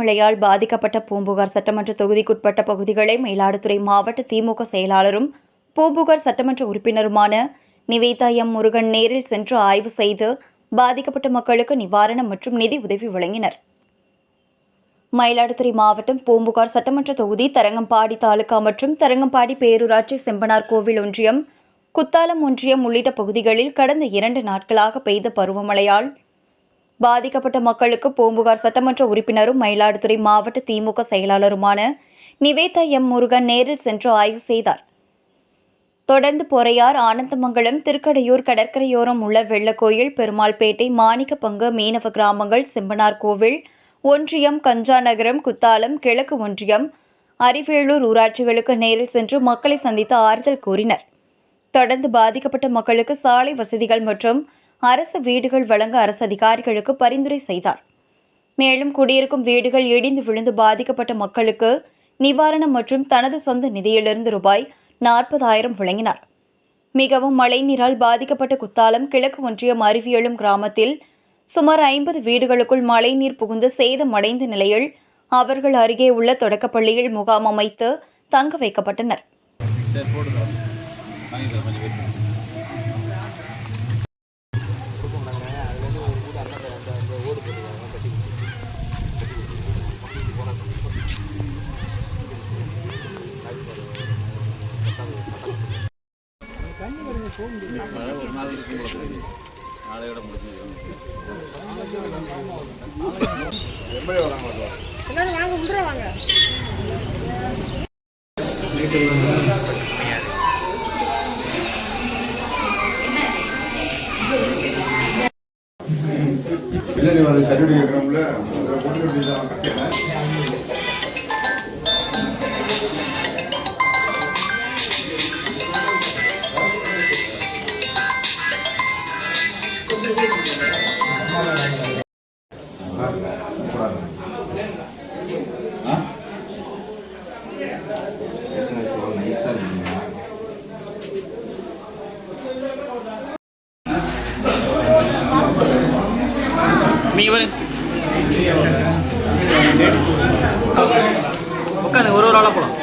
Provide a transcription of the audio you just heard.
பருவமழையால் பாதிக்கப்பட்ட பூம்புகார் சட்டமன்ற தொகுதிக்குட்பட்ட பகுதிகளை மயிலாடுதுறை மாவட்ட திமுக செயலாளரும் பூம்புகார் சட்டமன்ற உறுப்பினருமான நிவேதா எம் முருகன் நேரில் சென்று ஆய்வு செய்து பாதிக்கப்பட்ட மக்களுக்கு நிவாரணம் மற்றும் நிதி உதவி வழங்கினர். மயிலாடுதுறை மாவட்டம் பூம்புகார் சட்டமன்ற தொகுதி தரங்கம்பாடி தாலுகா மற்றும் தரங்கம்பாடி பேரூராட்சி செம்பனார் கோவில் ஒன்றியம், குத்தாலம் ஒன்றியம் உள்ளிட்ட பகுதிகளில் கடந்த 2 நாட்களாக பெய்த பருவமழையால் பாதிக்கப்பட்ட மக்களுக்கு பூம்புகார் சட்டமன்ற உறுப்பினரும் மயிலாடுதுறை மாவட்ட திமுக செயலாளருமான நிவேதா எம் முருகன் நேரில் சென்று ஆய்வு செய்தார். தொடர்ந்து பொறையார், ஆனந்தமங்கலம், திருக்கடையூர் கடற்கரையோரம் உள்ள வெள்ளக்கோயில், பெருமாள்பேட்டை, மாணிக்கப்பங்கு மீனவ கிராமங்கள், செம்பனார் கோவில் ஒன்றியம், கஞ்சா நகரம், குத்தாலம் கிழக்கு ஒன்றியம், அரிவேளூர் ஊராட்சிகளுக்கு நேரில் சென்று மக்களை சந்தித்து ஆறுதல் கூறினர். தொடர்ந்து பாதிக்கப்பட்ட மக்களுக்கு சாலை வசதிகள் மற்றும் அரசு வீடுகள் வழங்க அரசு அதிகாரிகளுக்கு பரிந்துரை செய்தார். மேலும் குடியிருக்கும் வீடுகள் இடிந்து விழுந்து பாதிக்கப்பட்ட மக்களுக்கு நிவாரணம் மற்றும் தனது சொந்த நிதியிலிருந்து ரூபாய் 40,000 வழங்கினார். மிகவும் மழைநீரால் பாதிக்கப்பட்ட குத்தாலம் கிழக்கு ஒன்றியம் அரிவியலும் கிராமத்தில் சுமார் 50 வீடுகளுக்குள் மழைநீர் புகுந்து சேதமடைந்த நிலையில் அவர்கள் அருகே உள்ள தொடக்கப்பள்ளியில் முகாம் அமைத்து தங்க வைக்கப்பட்டனர். உட்காந்து ஒரு ஆளாக போகலாம்.